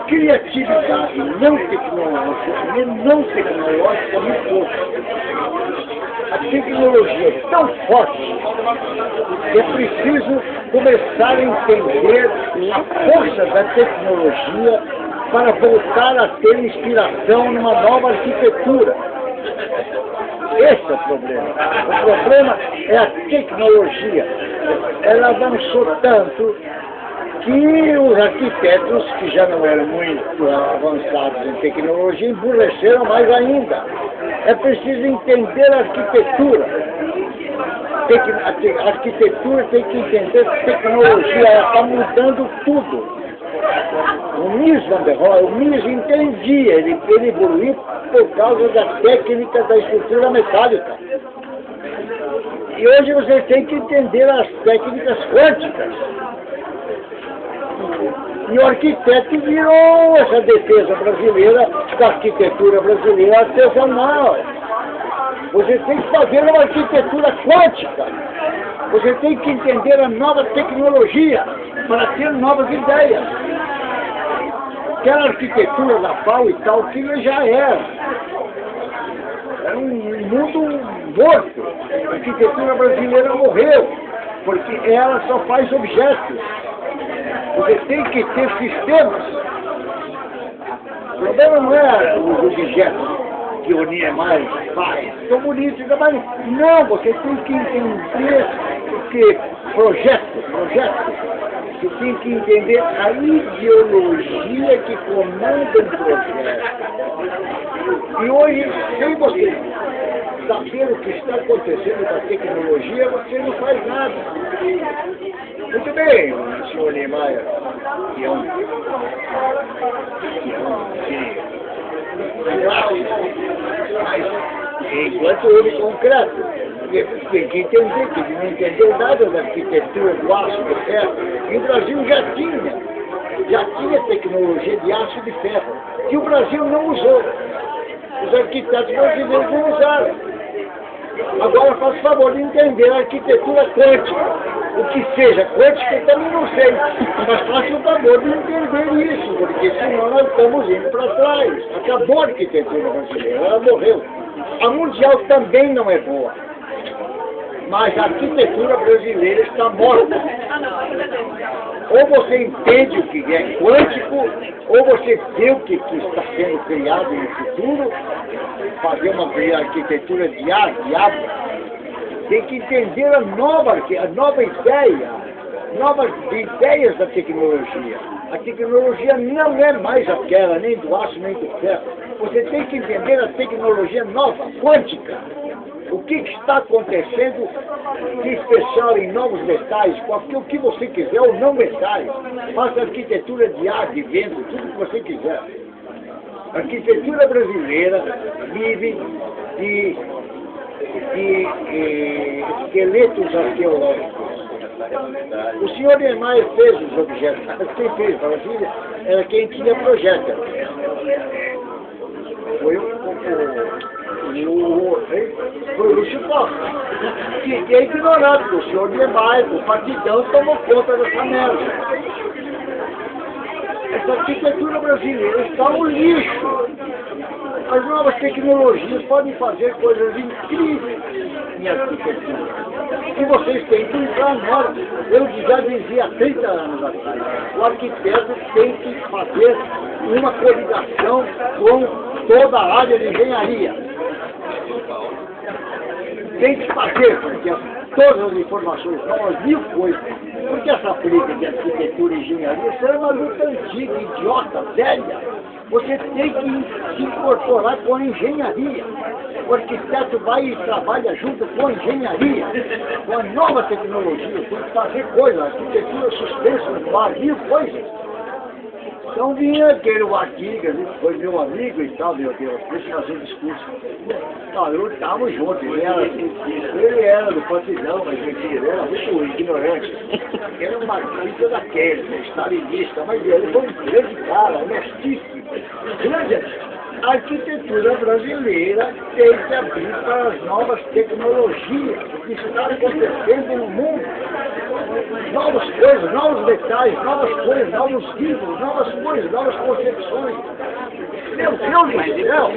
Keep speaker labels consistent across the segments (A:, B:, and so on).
A: criatividade não tecnológica é muito pouco. A tecnologia é tão forte que é preciso começar a entender a força da tecnologia para voltar a ter inspiração numa nova arquitetura. Esse é o problema. O problema é a tecnologia. Ela avançou tanto que os arquitetos, que já não eram muito avançados em tecnologia, emburreceram mais ainda. É preciso entender a arquitetura. A arquitetura tem que entender tecnologia, ela está mudando tudo. O Mies van der Rohe, o Mies entendia, ele evoluiu por causa da técnica da estrutura metálica. E hoje você tem que entender as técnicas quânticas. E o arquiteto virou essa defesa brasileira, da arquitetura brasileira artesanal. Você tem que fazer uma arquitetura quântica. Você tem que entender a nova tecnologia para ter novas ideias. Aquela arquitetura da FAO e tal, que já era um mundo morto. A arquitetura brasileira morreu, porque ela só faz objetos. Você tem que ter sistemas. O problema não é os objetos que o Niemeyer faz, são bonitos, mas não, você tem que entender que projeto. Você tem que entender a ideologia que comanda um projeto. E hoje, sem você saber o que está acontecendo com a tecnologia, você não faz nada. Muito bem, o senhor Niemeyer, que é um mas enquanto houve concreto, tem que entender que ele não entendeu nada da arquitetura do aço de ferro. E o Brasil já tinha tecnologia de aço de ferro, que o Brasil não usou. Os arquitetos brasileiros não usaram. Agora faça o favor de entender a arquitetura quântica. O que seja quântica eu também não sei, mas faça o favor de entender isso, porque senão nós estamos indo para trás. Acabou a arquitetura brasileira, ela morreu. A mundial também não é boa, mas a arquitetura brasileira está morta. Ou você entende o que é quântico, ou você vê o que está sendo criado no futuro, fazer uma arquitetura de água. Tem que entender a nova ideia, novas ideias da tecnologia. A tecnologia não é mais aquela, nem do aço, nem do ferro. Você tem que entender a tecnologia nova, quântica. O que está acontecendo de especial em novos metais, o que você quiser, ou não metais. Faça arquitetura de ar, de vento, tudo que você quiser. A arquitetura brasileira vive de esqueletos arqueológicos. O senhor Niemeyer fez os objetos, mas quem fez para Brasília era quem tinha projeto. Foi o Lúcio Costa, que é ignorado, o senhor Niemeyer, o partidão tomou conta dessa merda. Essa arquitetura brasileira está no lixo. As novas tecnologias podem fazer coisas incríveis em arquitetura. E vocês têm que entrar nela. Eu já dizia há 30 anos atrás, o arquiteto tem que fazer uma coligação com toda a área de engenharia. Tem que fazer, porque todas as informações novas, mil coisas. Porque essa briga de arquitetura e engenharia, isso é uma luta antiga, idiota, velha. Você tem que se incorporar com a engenharia. O arquiteto vai e trabalha junto com a engenharia, com a nova tecnologia. Tem que fazer coisas, arquitetura suspensa no mar, mil coisas. Então vinha aquele Artigas, foi meu amigo e tal, meu Deus, deixa eu fazer um discurso. Não, eu estava junto, ele era do partidão, mas ele era muito ignorante. Era uma artista daquele, stalinista, mas ele foi um grande cara, honestíssimo. Grande. A arquitetura brasileira tem que abrir para as novas tecnologias, o que está acontecendo no mundo. novas coisas, novos detalhes, novas cores, novos símbolos, novas coisas, novas concepções. Meu Deus do céu!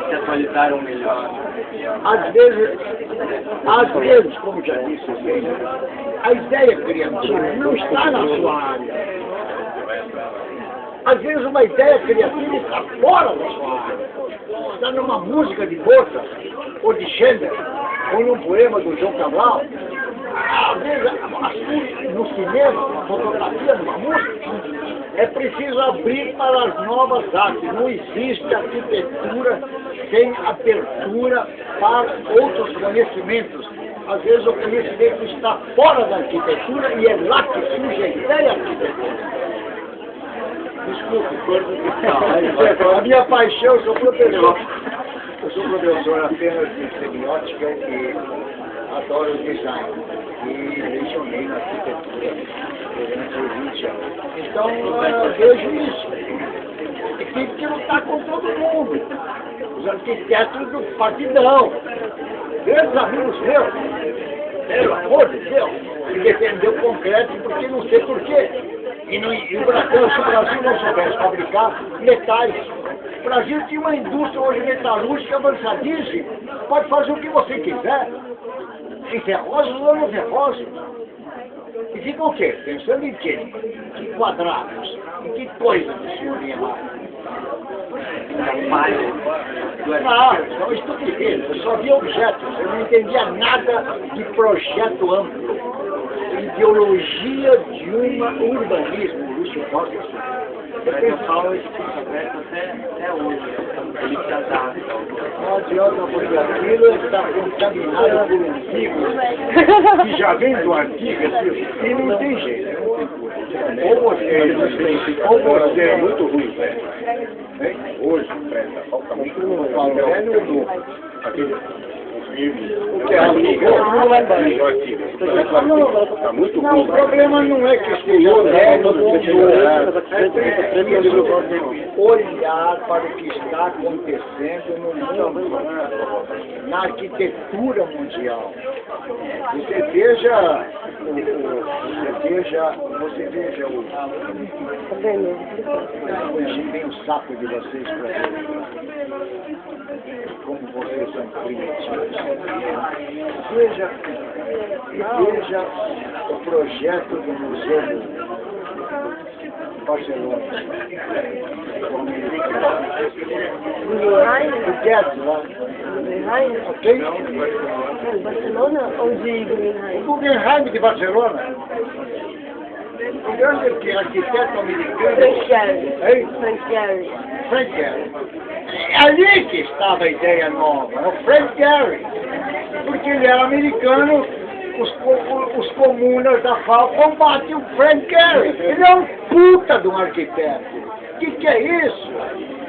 B: Se atualizaram melhor.
A: Às vezes, como já disse, a ideia criativa não está na sua área. Às vezes uma ideia criativa está fora da sua área. Está numa música de Mozart, ou de Schindler, ou num poema do João Cabral. Às vezes, no cinema, na fotografia, numa música, é preciso abrir para as novas artes. Não existe arquitetura sem abertura para outros conhecimentos. Às vezes o conhecimento está fora da arquitetura e é lá que surge a ideia arquitetônica. Desculpe, a minha paixão, eu sou professor. Eu sou professor apenas de semiótica e adoro o design. E lecionei na arquitetura durante 20 anos. Então, eu vejo isso. E tem que lutar com todo mundo. Os arquitetos do partidão. Grandes amigos meus. Pelo amor de Deus. Que defendeu o concreto porque não sei porquê. E o Brasil, se o Brasil não soubesse fabricar metais. O Brasil tinha uma indústria hoje metalúrgica avançadíssima. Pode fazer o que você quiser. Em ferrosos ou não ferrosos. E fica o quê? Pensando em quê? Que quadrados? Em que coisa do senhor Niemeyer? Não, são estupidez. Eu só via objetos. Eu não entendia nada de projeto amplo. Ideologia de um urbanismo. Lúcio Costa.
B: Eu falo esse projeto até hoje. Ele se adapta.
A: Não adianta, porque aquilo está contaminado por um vírus que já vem do antigo e não tem jeito. Ou você é muito ruim, hoje, falta muito no velho ou novo. O que é não é está muito ruim. O problema não é que esteja velho ou novo. Olhar para o que está acontecendo no mundo, na arquitetura mundial. Você veja o... Enchei o saco de vocês para ver como vocês são primitivos. Veja o projeto do Museu de Barcelona. O Guedes lá. Ok?
C: Barcelona ou de Guggenheim?
A: O Guggenheim de Barcelona. O grande arquiteto americano.
C: Frank Gehry.
A: Frank Gehry. É ali que estava a ideia nova, é o Frank Gehry. Porque ele era americano, os comunas da FAO combatem o Frank Gehry. Ele é um puta de um arquiteto. O que é isso?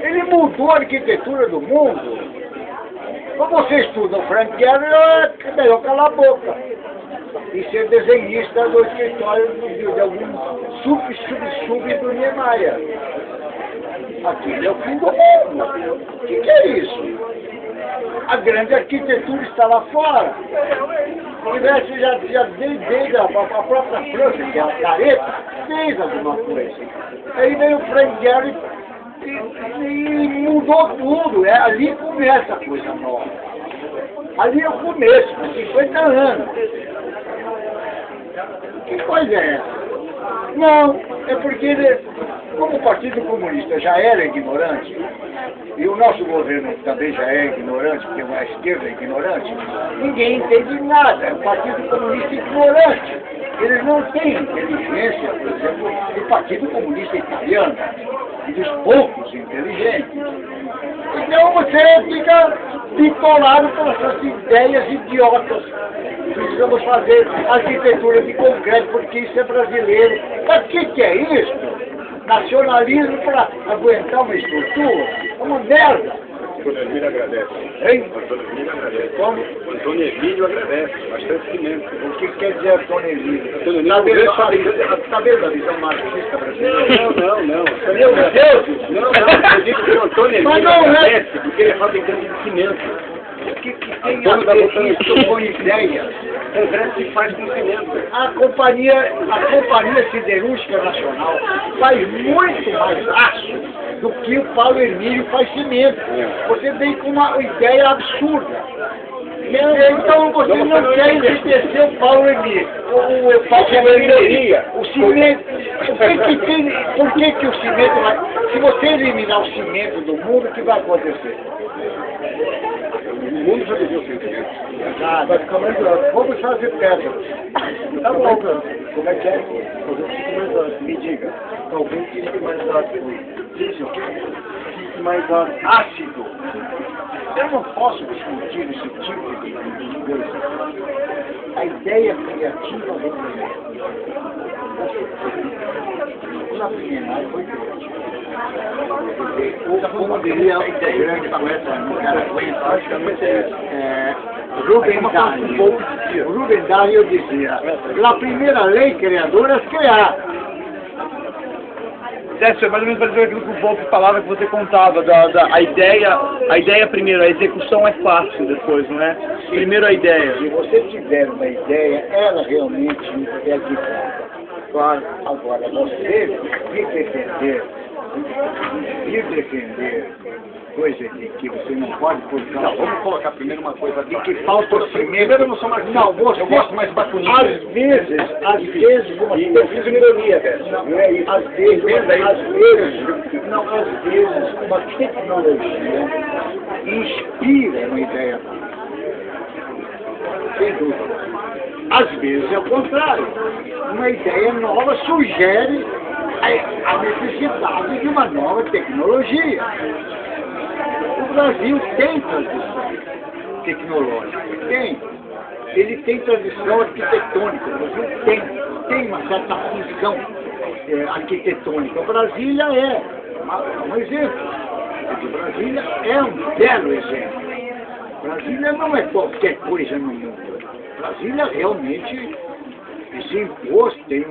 A: Ele mudou a arquitetura do mundo. Quando você estuda o Frank Gehry, é melhor calar a boca. E ser desenhista do escritório de algum sub do Niemeyer. Aquilo é o fim do mundo. O que é isso? A grande arquitetura está lá fora. O Grécia já desde a própria França, que é a careta, fez alguma coisa. Aí veio o Frank Gehry e mudou tudo. É ali que começa a coisa nova. Ali é o começo, com 50 anos. Que coisa é essa? Não, é porque como o Partido Comunista já era ignorante, e o nosso governo também já é ignorante, porque a esquerda é ignorante, ninguém entende nada. É um Partido Comunista ignorante. Eles não têm inteligência, por exemplo, do Partido Comunista Italiano, e dos poucos inteligentes. Então você fica bitolado pelas suas ideias idiotas. Precisamos fazer arquitetura de concreto, porque isso é brasileiro. Mas o que é isso? Nacionalismo para aguentar uma estrutura? É uma merda.
D: Antônio Emílio agradece.
A: Hein?
D: Antônio Emílio agradece.
A: Como?
D: Antônio Emílio agradece. Bastante cimento.
A: O que quer dizer Antônio Emílio?
D: Antônio Emílio
A: Tá vendo a visão marxista brasileira?
D: Não.
A: Meu Deus!
D: Não, eu digo que o Antônio Emílio
A: Mas não é.
D: agradece porque ele é fabricante de cimento.
A: O que tem a ver isso com ideias?
D: Concreto se faz com cimento.
A: A Companhia Siderúrgica Nacional faz muito mais aço do que o Paulo Emílio faz cimento. Você vem com uma ideia absurda. Então você não quer enriquecer o Paulo Emílio. O Paulo Emílio. O cimento. Por que o cimento vai... Se você eliminar o cimento do mundo, o que vai acontecer?
D: O mundo já viveu sem cimento.
A: Ah, vai ficar mais grosso. Vamos fazer pedra. Tá bom. Como é que é? Talvez fique mais grosso. Me diga. Talvez fique mais ácido. Diz o quê? Fique mais ácido. Eu não posso discutir esse tipo de coisa. A ideia criativa vem primeiro. Na primeira foi como diria o grande poeta Rubem Dario dizia: a primeira lei criadora é criar.
B: Décio, é mais ou menos parecendo aquilo que o Volpe falava, que você contava, a ideia primeiro, a execução é fácil depois, não é? Primeiro a ideia.
A: Se você tiver uma ideia, ela realmente é de claro. Agora, você vir defender coisa de que você não pode por causa...
D: Não, vamos colocar primeiro uma coisa
A: de que falta o cimento.
D: Primeiro eu não sou mais...
A: Não, você...
D: Eu gosto mais bacuninho.
A: Às vezes...
D: E eu fiz uma ironia, Décio.
A: Não é isso. Às vezes, uma tecnologia inspira uma ideia. Sem dúvida. Às vezes é o contrário. Uma ideia nova sugere a necessidade de uma nova tecnologia. O Brasil tem tradição tecnológica, tem. Ele tem tradição arquitetônica, o Brasil tem uma certa função arquitetônica. Brasília é um exemplo. Brasília é um belo exemplo. Brasília não é qualquer coisa no mundo. Brasília realmente se impôs, tem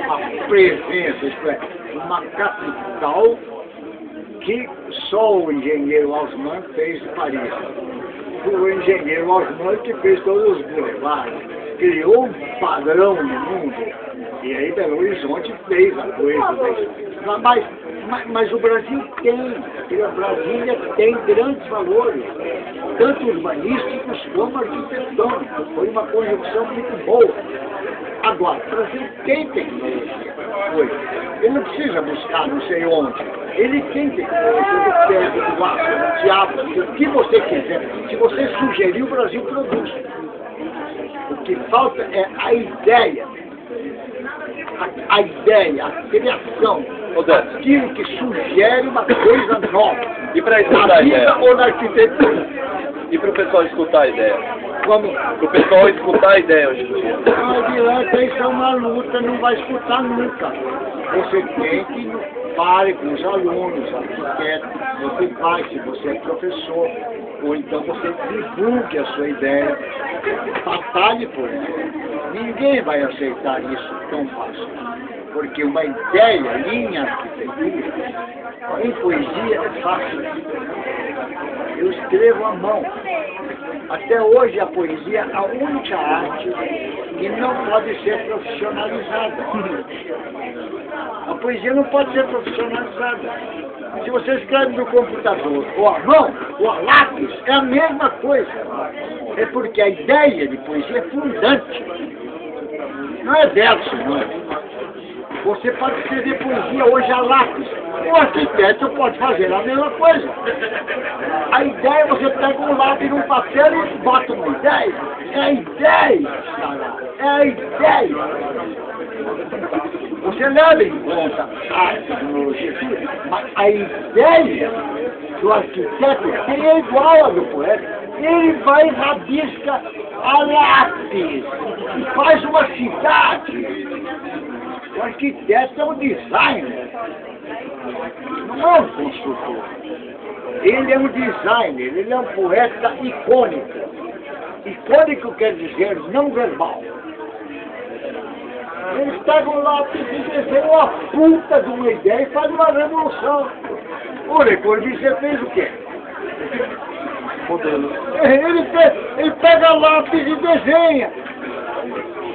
A: uma presença, isto é, uma capital que só o engenheiro Haussmann fez em Paris. O engenheiro Haussmann que fez todos os boulevards, criou um padrão no mundo. E aí Belo Horizonte fez a coisa. Mas o Brasil tem, a Brasília tem grandes valores, tanto urbanísticos como arquitetônicos. Foi uma conjunção muito boa. Agora, o Brasil tem tecnologia. Ele não precisa buscar não sei onde. Ele tem tecnologia do pedra, do aço, do diabo, o que você quiser. Se você sugerir, o Brasil produz. O que falta é a ideia. A ideia, a criação, aquilo que sugere uma coisa nova.
B: E para escutar
A: na
B: a
A: vida
B: ideia?
A: ou na arquitetura.
B: E para o pessoal escutar a ideia?
A: Como?
B: Para o pessoal escutar a ideia hoje em dia.
A: Não adianta, isso é uma luta, não vai escutar nunca. Você tem que fale com os alunos, arquitetos, você vai, se você é professor, ou então você divulgue a sua ideia, batalhe por ela. Ninguém vai aceitar isso tão fácil, porque uma ideia em arquitetura, em poesia é fácil. Eu escrevo à mão. Até hoje a poesia é a única arte que não pode ser profissionalizada. A poesia não pode ser profissionalizada. Se você escreve no computador, ou à mão, ou a lápis, é a mesma coisa. É porque a ideia de poesia é fundante. Não é verso, não é? Você pode escrever poesia hoje a lápis. O arquiteto pode fazer a mesma coisa. A ideia, você pega um lápis num papel e bota uma ideia. É a ideia, cara. É a ideia. Você leva em conta a tecnologia, mas a ideia do arquiteto é igual a do poeta. Ele vai e rabisca a lápis e faz uma cidade. O arquiteto é um designer, não é um construtor. Ele é um designer, ele é um poeta icônico. Icônico quer dizer não verbal. Eles pegam lá e desenham uma puta de uma ideia e fazem uma revolução. O Le Corbusier fez o quê? Ele pega lápis e desenha.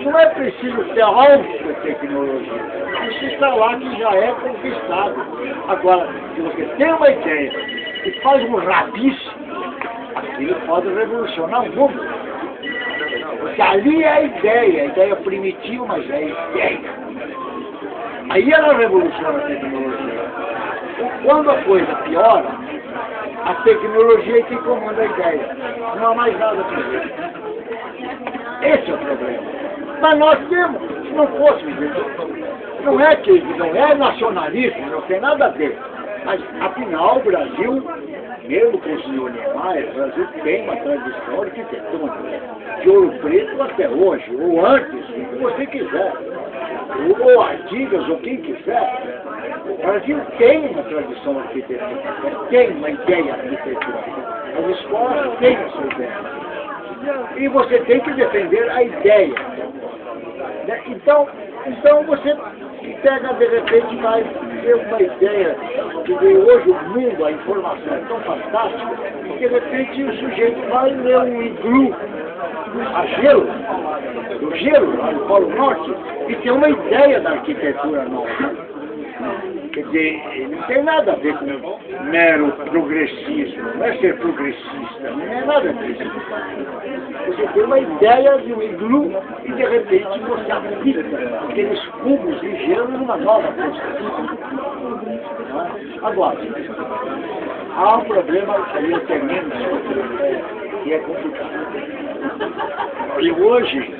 A: Não é preciso ter alta tecnologia. Isso está lá que já é conquistado. Agora, se você tem uma ideia e faz um rabice, aquilo pode revolucionar o mundo. Porque ali é a ideia primitiva, mas é a ideia. Aí ela revoluciona a tecnologia. Quando a coisa piora, a tecnologia é que comanda a ideia. Não há mais nada para ver. Esse é o problema. Mas nós temos, se não fosse, não é nacionalismo, não tem nada a ver. Mas, afinal, o Brasil, mesmo com o senhor Niemeyer, o Brasil tem uma tradição arquitetônica de Ouro Preto até hoje, ou antes, o que você quiser, ou Artigas, ou quem quiser. O Brasil tem uma tradição arquitetônica, tem uma ideia arquitetônica. As escolas têm a sua ideia. E você tem que defender a ideia. Então você pega, de repente, vai ter uma ideia, que hoje o mundo, a informação é tão fantástica, que de repente o sujeito vai ler um iglu a gelo, do gelo, lá no Polo Norte, e tem uma ideia da arquitetura nova. Quer dizer, não tem nada a ver com mero progressismo, não é ser progressista, não é nada disso. Você tem uma ideia de um iglu e de repente você aplica aqueles cubos de gelo numa nova construção. Agora, há um problema, aí eu termino, que é complicado. E hoje,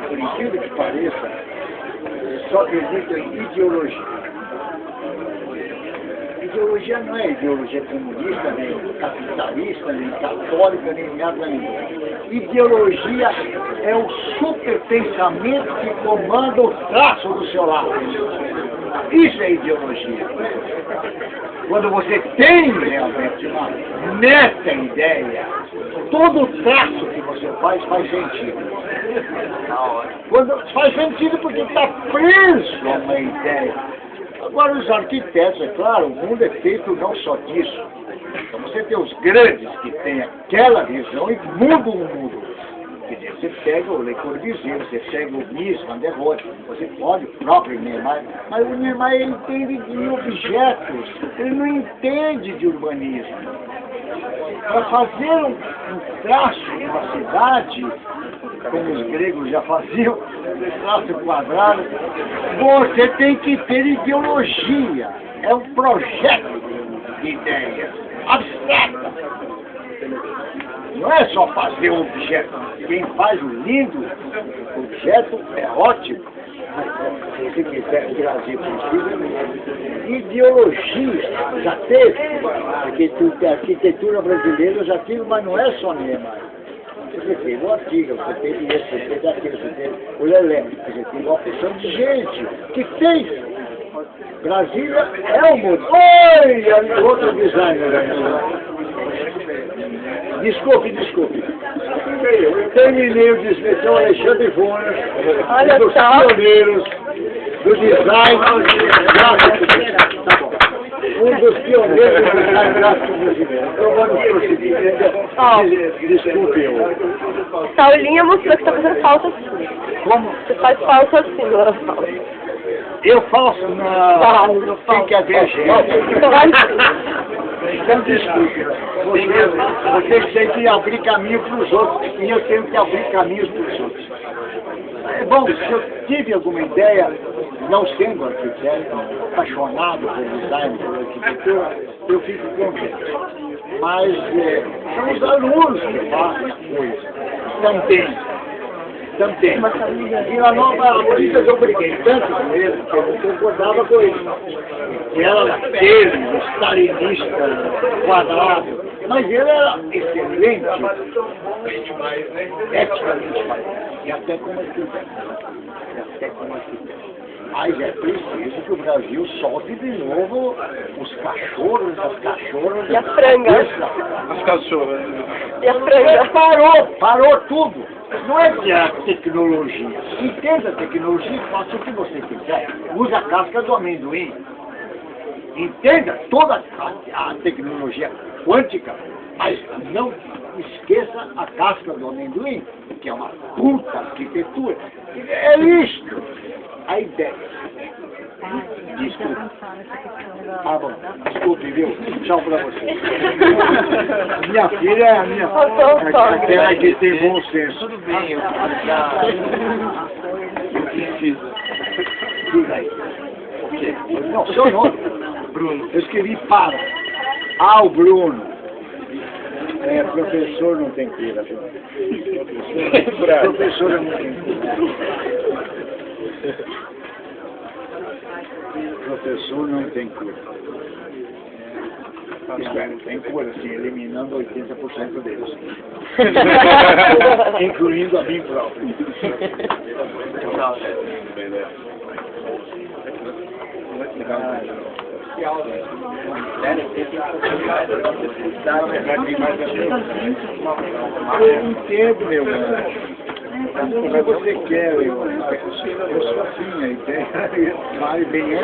A: por incrível que pareça, só acredito em ideologia. Ideologia não é ideologia comunista, nem capitalista, nem católica, nem nada nenhum. Ideologia é o superpensamento que comanda o traço do seu lado. Isso é ideologia. Quando você tem realmente uma meta ideia, todo o traço que você faz sentido. Faz sentido porque está preso a uma ideia. Agora, os arquitetos, é claro, o mundo é feito não só disso. Então, você tem os grandes que têm aquela visão e mudam o mundo. Quer dizer, você pega o Le Corbusier, você pega o Mies van der Rohe, você pode, o próprio Niemeyer, mas o Niemeyer ele entende de objetos, ele não entende de urbanismo. Para fazer um traço de uma cidade, como os gregos já faziam, traço quadrado, você tem que ter ideologia. É um projeto de ideia abstrata. Não é só fazer um objeto. Quem faz um lindo objeto é ótimo. Se você quiser trazer possível, ideologia já teve. A arquitetura brasileira já teve, mas não é só Niemeyer. Você teve o Artigas, você teve esse, você teve aquele, você teve o Lelé, você teve uma porção de gente que fez. Brasília é o mundo. Oi, outro designer. Desculpe. Terminei o desfile do Alexandre Vonas, dos pioneiros do design gráfico. Tá bom. Um dos pioneiros do design gráfico brasileiro. Então vamos prosseguir. Desculpe eu.
C: Saulinha mostrou que está fazendo falta assim.
A: Como?
C: Você faz falta assim, não era falta.
A: Eu faço na... Tem que haver gente. Então, desculpe. Vocês têm que abrir caminho para os outros e eu tenho que abrir caminhos para os outros. É bom, se eu tive alguma ideia, não sendo arquiteto, apaixonado por design, por arquitetura, eu fico contente. Mas são os alunos que fazem a coisa. Também. E a nova polícia eu briguei tanto com ele, que eu não concordava com ele. Que era daquele, stalinista, quadrado. Mas ele era excelente, eticamente falando. E até como arquiteto. Mas é preciso que o Brasil solte de novo os cachorros, as cachorras.
C: E as frangas.
B: As cachorras.
C: E a franga.
A: Parou tudo. Não é que a tecnologia. Entenda a tecnologia, faça o que você quiser. Usa a casca do amendoim. Entenda toda a tecnologia quântica, mas não esqueça a casca do amendoim, que é uma puta arquitetura. É isto a ideia. Desculpe. Ah, bom. Desculpe, viu? Tchau pra você. Minha filha é a minha. Aquela que tem bom senso.
B: Tudo bem, eu preciso.
A: Diga aí.
B: O quê?
A: Não, seu nome.
B: Bruno.
A: Eu escrevi para. O Bruno. É, professor não tem cura, viu? Professor não tem cura. Professor não tem cura. Espero, tem cura, assim, eliminando 80% deles. Incluindo a mim próprio. Eu entendo, meu anjo. O que você quer, eu sou assim, a ideia vale bem